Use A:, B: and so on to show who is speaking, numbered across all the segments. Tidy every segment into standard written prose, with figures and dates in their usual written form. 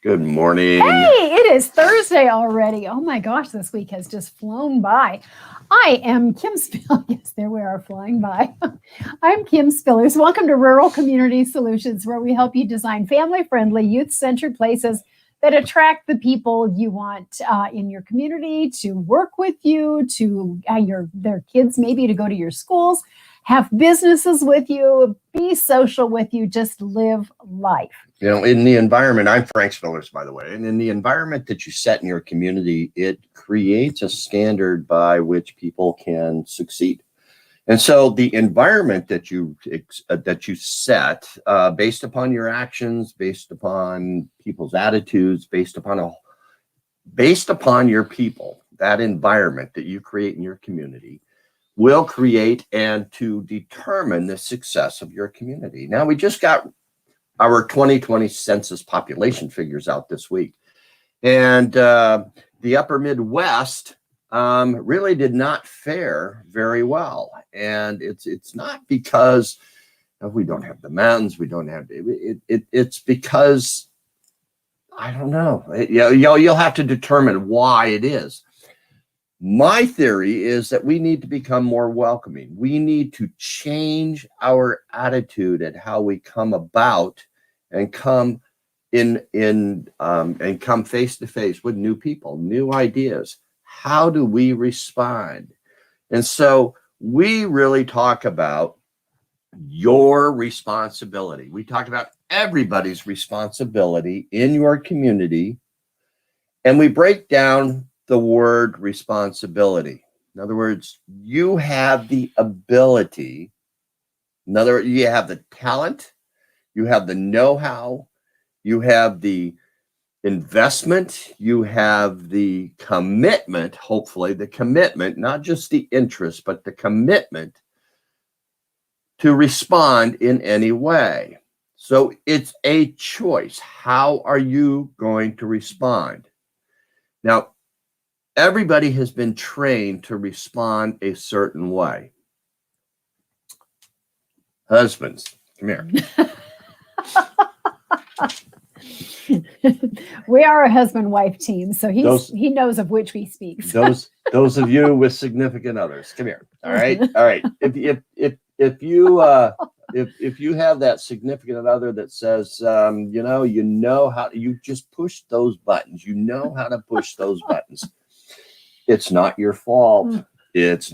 A: Good
B: Hey,
A: morning.
B: it is Thursday already. Oh my gosh, this week has just flown by. I am Kim Spillers. Yes, there we are flying by. I'm Kim Spillers. Welcome to Rural Community Solutions, where we help you design family friendly, youth centered places that attract the people you want in your community to work with you, to their kids maybe to go to your schools, have businesses with you, be social with you, just live life.
A: In the environment, I'm Frank Spillers, by the way, and in the environment that you set in your community, it creates a standard by which people can succeed. And so, the environment that you set, based upon your actions, based upon people's attitudes, based upon your people, that environment that you create in your community will create and to determine the success of your community. Now, we just got our 2020 census population figures out this week. And the upper Midwest really did not fare very well. And it's not because we don't have the mountains, we don't have it's because I don't know. You'll have to determine why it is. My theory is that we need to become more welcoming. We need to change our attitude at how we come about and come and come face to face with new people, new ideas. How do we respond? And so we really talk about your responsibility. We talk about everybody's responsibility in your community, and we break down the word responsibility. In other words, you have the ability. You have the talent, you have the know-how, you have the investment, you have the commitment, hopefully the commitment, not just the interest, but the commitment to respond in any way. So it's a choice. How are you going to respond? Now, everybody has been trained to respond a certain way. Husbands, come here.
B: We are a husband-wife team, so he knows of which he speaks.
A: those of you with significant others, come here. All right. If you have that significant other that says, you know how you just push those buttons, you know how to push those buttons. It's not your fault. It's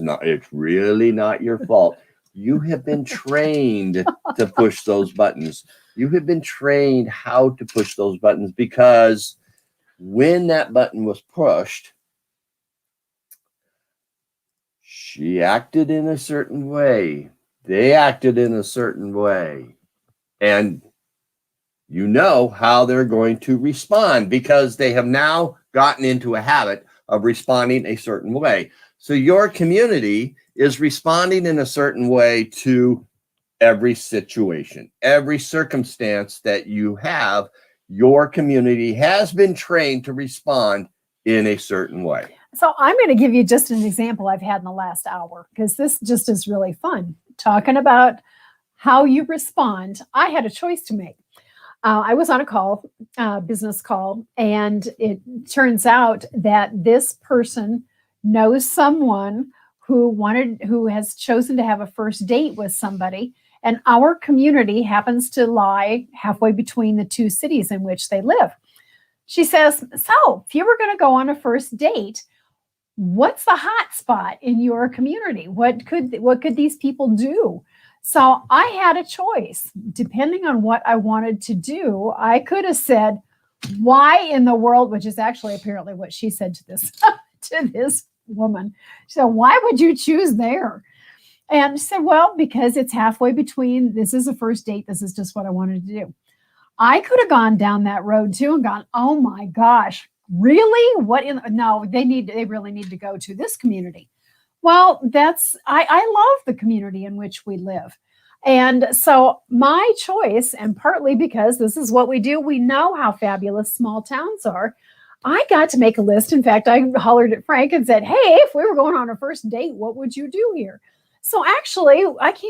A: really not your fault. You have been trained to push those buttons. You have been trained how to push those buttons, because when that button was pushed, she acted in a certain way. They acted in a certain way. And you know how they're going to respond, because they have now gotten into a habit of responding a certain way. So your community is responding in a certain way to every situation, every circumstance that you have. Your community has been trained to respond in a certain way.
B: So I'm going to give you just an example I've had in the last hour, because this just is really fun. Talking about how you respond, I had a choice to make. I was on a call, business call, and it turns out that this person knows someone who has chosen to have a first date with somebody, and our community happens to lie halfway between the two cities in which they live. She says, "So, if you were going to go on a first date, what's the hot spot in your community? What could these people do?" So I had a choice. Depending on what I wanted to do, I could have said, "Why in the world?" Which is actually apparently what she said to this to this woman. She said, "Why would you choose there?" And she said, "Well, because it's halfway between. This is a first date. This is just what I wanted to do." I could have gone down that road too and gone, "Oh my gosh, really? No, they really need to go to this community." Well, I love the community in which we live. And so my choice, and partly because this is what we do, we know how fabulous small towns are. I got to make a list. In fact, I hollered at Frank and said, "Hey, if we were going on a first date, what would you do here?" So actually,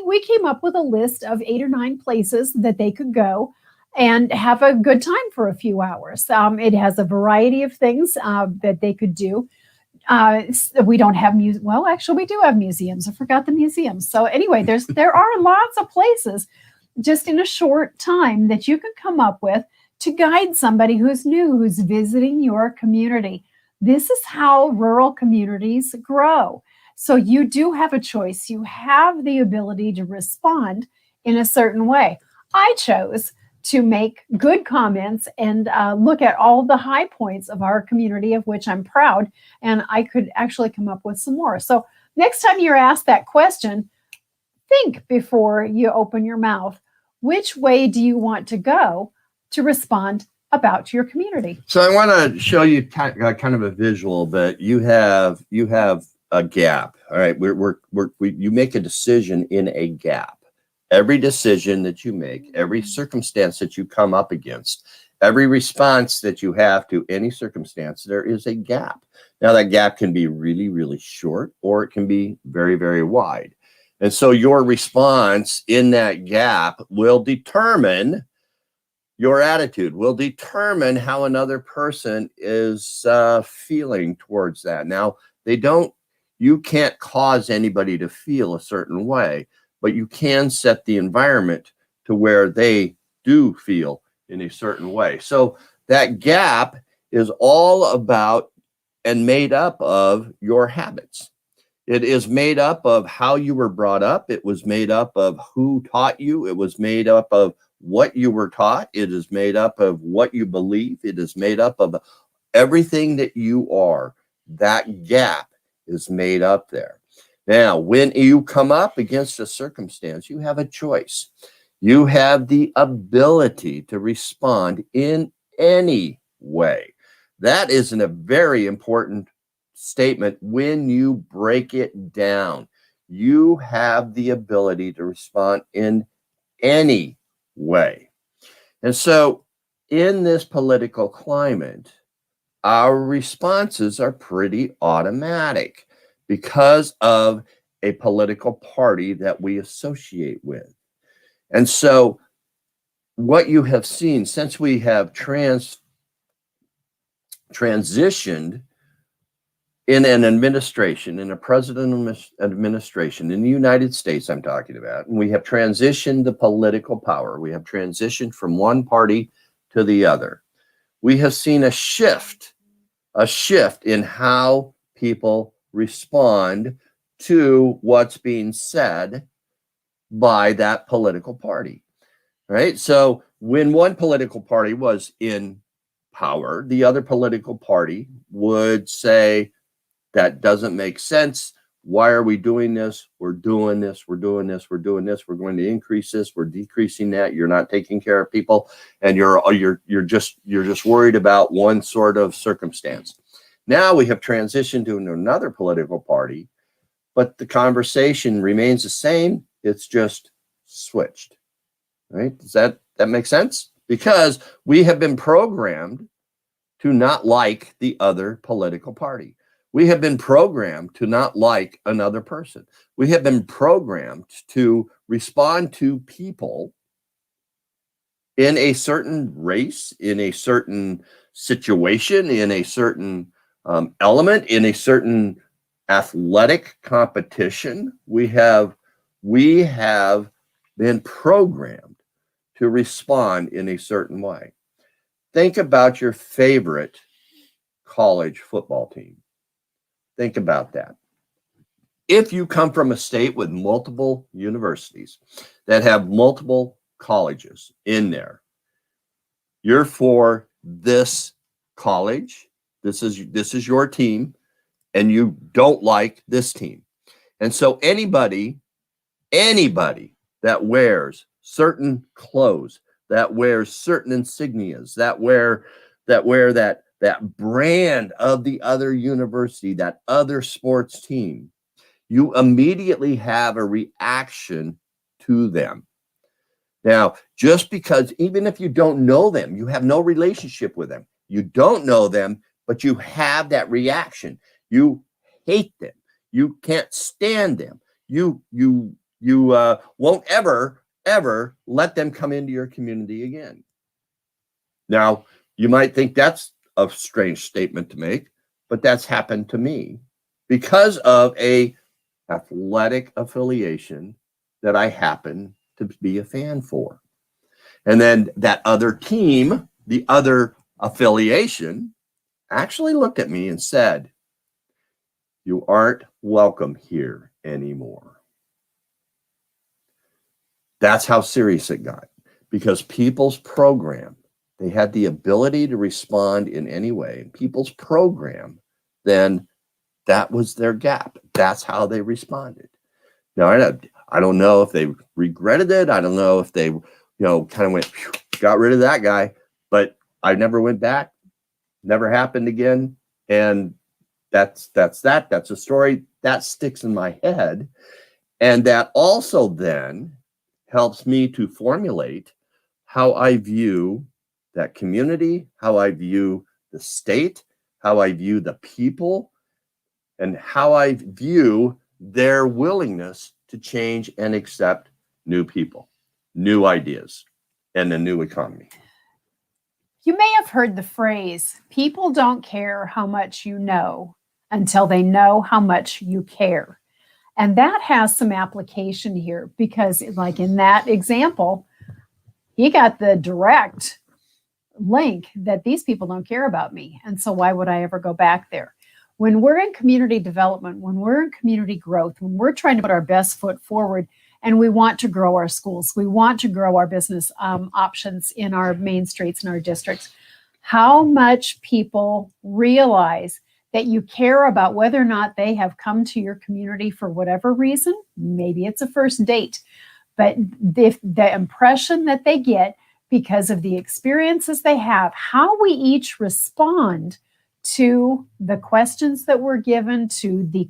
B: we came up with a list of 8 or 9 places that they could go. and have a good time for a few hours. It has a variety of things that they could do. We don't have well, actually we do have museums. I forgot the museums. So anyway, there are lots of places just in a short time that you can come up with to guide somebody who's new, who's visiting your community. This is how rural communities grow. So you do have a choice. You have the ability to respond in a certain way. I chose to make good comments and look at all the high points of our community, of which I'm proud, and I could actually come up with some more. So next time you're asked that question, think before you open your mouth. Which way do you want to go to respond about your community?
A: So I want to show you kind of a visual, but you have a gap. All right, you make a decision in a gap. Every decision that you make, every circumstance that you come up against, every response that you have to any circumstance, there is a gap. Now that gap can be really, really short, or it can be very, very wide. And so your response in that gap will determine your attitude, will determine how another person is feeling towards that. Now, you can't cause anybody to feel a certain way, but you can set the environment to where they do feel in a certain way. So that gap is all about and made up of your habits. It is made up of how you were brought up. It was made up of who taught you. It was made up of what you were taught. It is made up of what you believe. It is made up of everything that you are. That gap is made up there. Now, when you come up against a circumstance, you have a choice. You have the ability to respond in any way. That is a very important statement when you break it down. You have the ability to respond in any way. And so, in this political climate, our responses are pretty automatic because of a political party that we associate with. And so what you have seen since we have transitioned in an administration, in a presidential administration in the United States, I'm talking about, and we have transitioned the political power. We have transitioned from one party to the other. We have seen a shift in how people respond to what's being said by that political party, right? So when one political party was in power, the other political party would say, that doesn't make sense. Why are we doing this? We're doing this. We're doing this. We're doing this. We're going to increase this. We're decreasing that. You're not taking care of people, and you're just worried about one sort of circumstance. Now we have transitioned to another political party, but the conversation remains the same. It's just switched, right? Does that make sense? Because we have been programmed to not like the other political party. We have been programmed to not like another person. We have been programmed to respond to people in a certain race, in a certain situation, in a certain element, in a certain athletic competition. We have been programmed to respond in a certain way. Think about your favorite college football team. Think about that. If you come from a state with multiple universities that have multiple colleges in there, you're for this college. This is your team, and you don't like this team. And so anybody that wears certain clothes, that wears certain insignias, that wear that brand of the other university, that other sports team, you immediately have a reaction to them. Now, just because, even if you don't know them, you have no relationship with them, you don't know them, but you have that reaction. You hate them. You can't stand them. You won't ever let them come into your community again. Now, you might think that's a strange statement to make, but that's happened to me because of a athletic affiliation that I happen to be a fan for. And then that other team, the other affiliation, actually looked at me and said, "You aren't welcome here anymore." That's how serious it got, because people's program, they had the ability to respond in any way. People's program, then that was their gap. That's how they responded. Now, I don't know if they regretted it. I don't know if they, kind of went, got rid of that guy, but I never went back. Never happened again. And that's that. That's a story that sticks in my head. And that also then helps me to formulate how I view that community, how I view the state, how I view the people, and how I view their willingness to change and accept new people, new ideas, and a new economy.
B: You may have heard the phrase, people don't care how much you know until they know how much you care. And that has some application here because, like in that example, he got the direct link that these people don't care about me. And so why would I ever go back there? When we're in community development, when we're in community growth, when we're trying to put our best foot forward and we want to grow our schools, we want to grow our business options in our main streets and our districts, how much people realize that you care about whether or not they have come to your community for whatever reason. Maybe it's a first date, but if the impression that they get because of the experiences they have, how we each respond to the questions that we're given, to the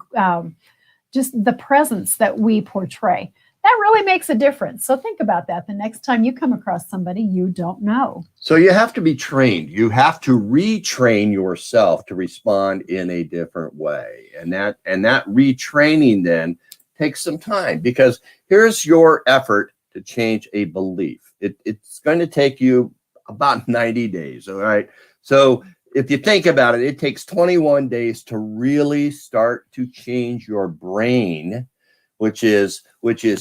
B: just the presence that we portray, that really makes a difference. So think about that the next time you come across somebody you don't know.
A: So you have to be trained. You have to retrain yourself to respond in a different way. And that retraining then takes some time, because here's your effort to change a belief. It's going to take you about 90 days. All right. So if you think about it, it takes 21 days to really start to change your brain, which is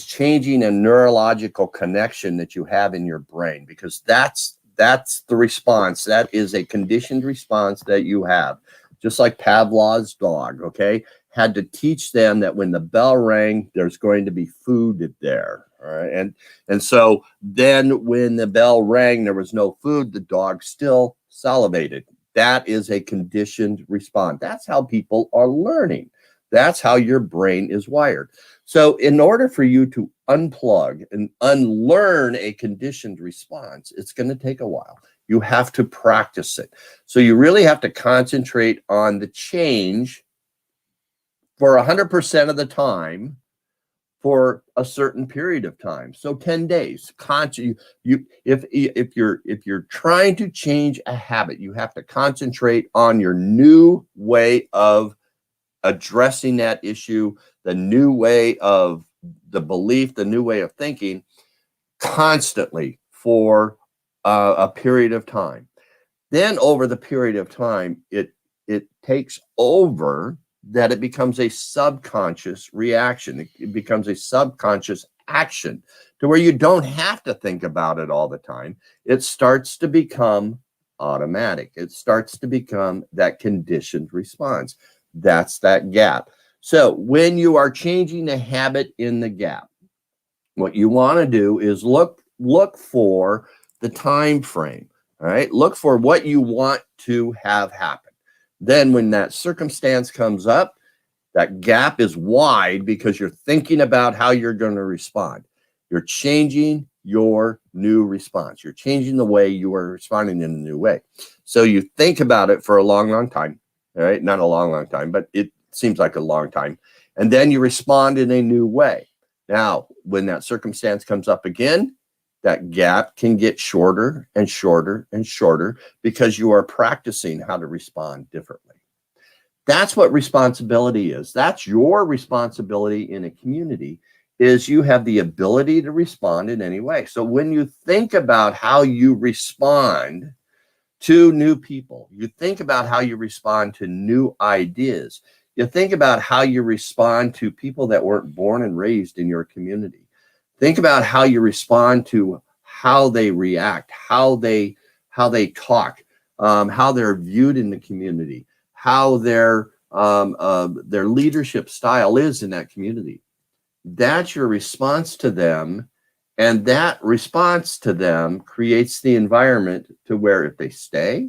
A: changing a neurological connection that you have in your brain, because that's the response. That is a conditioned response that you have, just like Pavlov's dog, okay? Had to teach them that when the bell rang, there's going to be food there. All right. And so then when the bell rang, there was no food, the dog still salivated. That is a conditioned response. That's how people are learning. That's how your brain is wired. So in order for you to unplug and unlearn a conditioned response, it's going to take a while. You have to practice it. So you really have to concentrate on the change for 100% of the time for a certain period of time. So 10 days. If you're trying to change a habit, you have to concentrate on your new way of addressing that issue, the new way of the belief, the new way of thinking, constantly for a period of time. Then over the period of time, it takes over, that it becomes a subconscious reaction. It becomes a subconscious action to where you don't have to think about it all the time. It starts to become automatic. It starts to become that conditioned response. That's that gap. So when you are changing a habit in the gap, what you want to do is look for the time frame. All right. Look for what you want to have happen. Then when that circumstance comes up, that gap is wide because you're thinking about how you're going to respond. You're changing your new response. You're changing the way you are responding in a new way. So you think about it for a long, long time. All right. Not a long, long time, but it seems like a long time. And then you respond in a new way. Now, when that circumstance comes up again, that gap can get shorter and shorter and shorter because you are practicing how to respond differently. That's what responsibility is. That's your responsibility in a community, is you have the ability to respond in any way. So when you think about how you respond to new people. You think about how you respond to new ideas. You think about how you respond to people that weren't born and raised in your community. Think about how you respond to how they react, how they talk, how they're viewed in the community, how their leadership style is in that community. That's your response to them. And that response to them creates the environment to where if they stay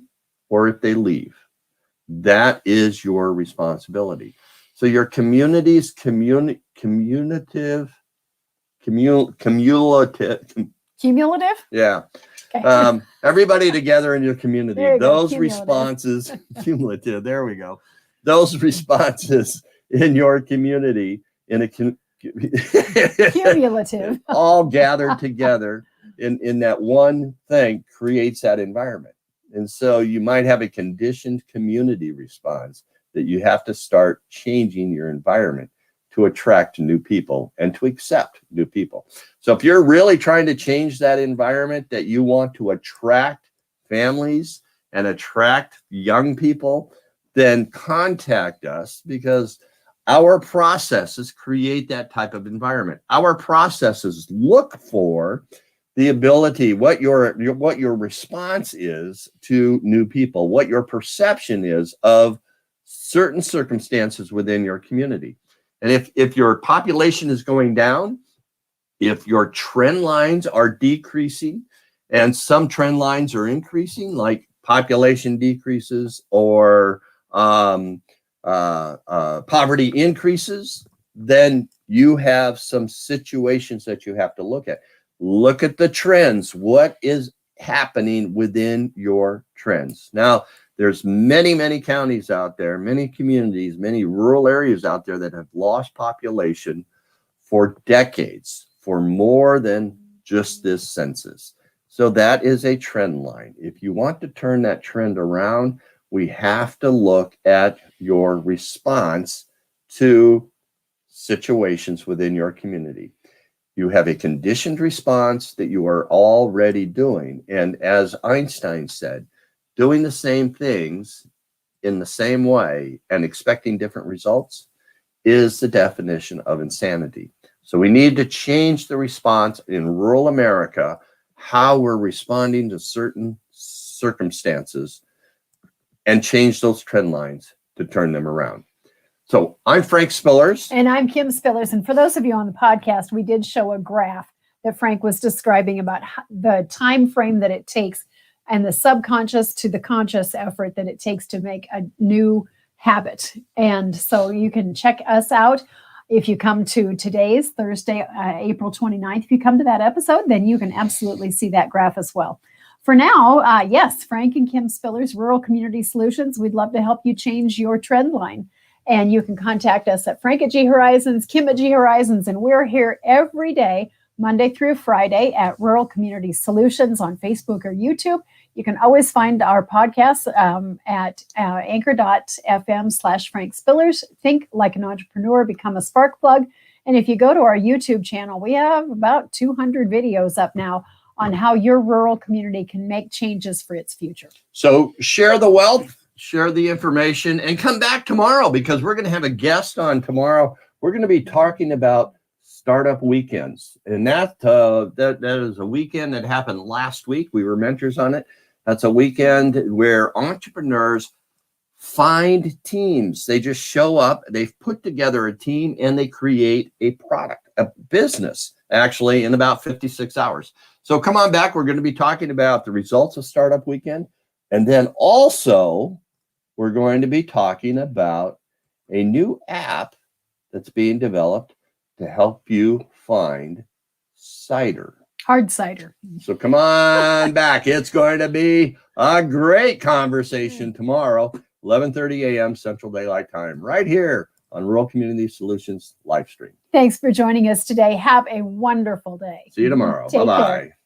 A: or if they leave, that is your responsibility. So your community's cumulative.
B: Cumulative?
A: Yeah.
B: Okay.
A: Everybody together in your community,
B: There you go,
A: those
B: cumulative.
A: responses, cumulative, there we go. Those responses in your community in a
B: Cumulative.
A: all gathered together in that one thing creates that environment. And so you might have a conditioned community response that you have to start changing your environment to attract new people and to accept new people. So if you're really trying to change that environment, that you want to attract families and attract young people, then contact us, because our processes create that type of environment. Our processes look for the ability, what your response is to new people, what your perception is of certain circumstances within your community. And if your population is going down, if your trend lines are decreasing, and some trend lines are increasing, like population decreases or poverty increases, then you have some situations that you have to look at. Look at the trends. What is happening within your trends? Now, there's many counties out there, many communities, many rural areas out there that have lost population for decades, for more than just this census. So that is a trend line. If you want to turn that trend around, we have to look at your response to situations within your community. You have a conditioned response that you are already doing. And as Einstein said, doing the same things in the same way and expecting different results is the definition of insanity. So we need to change the response in rural America, how we're responding to certain circumstances, and change those trend lines to turn them around. So I'm Frank Spillers.
B: And I'm Kim Spillers. And for those of you on the podcast, we did show a graph that Frank was describing about the time frame that it takes and the subconscious to the conscious effort that it takes to make a new habit. And so you can check us out. If you come to today's Thursday, April 29th, if you come to that episode, then you can absolutely see that graph as well. For now, yes, Frank and Kim Spillers, Rural Community Solutions. We'd love to help you change your trend line. And you can contact us at Frank at G Horizons, Kim at G Horizons, and we're here every day, Monday through Friday, at Rural Community Solutions on Facebook or YouTube. You can always find our podcast at anchor.fm/Frank Spillers. Think like an entrepreneur, become a spark plug. And if you go to our YouTube channel, we have about 200 videos up now on how your rural community can make changes for its future.
A: So share the wealth, share the information, and come back tomorrow, because we're going to have a guest on tomorrow. We're going to be talking about startup weekends. And that is a weekend that happened last week. We were mentors on it. That's a weekend where entrepreneurs find teams. They just show up, they've put together a team, and they create a product, a business, actually, in about 56 hours. So come on back. We're going to be talking about the results of Startup Weekend. And then also, we're going to be talking about a new app that's being developed to help you find cider.
B: Hard cider.
A: So come on back. It's going to be a great conversation tomorrow, 11:30 a.m. Central Daylight Time, right here on Rural Community Solutions live stream.
B: Thanks for joining us today. Have a wonderful day.
A: See you tomorrow.
B: Take
A: Bye-bye.
B: care.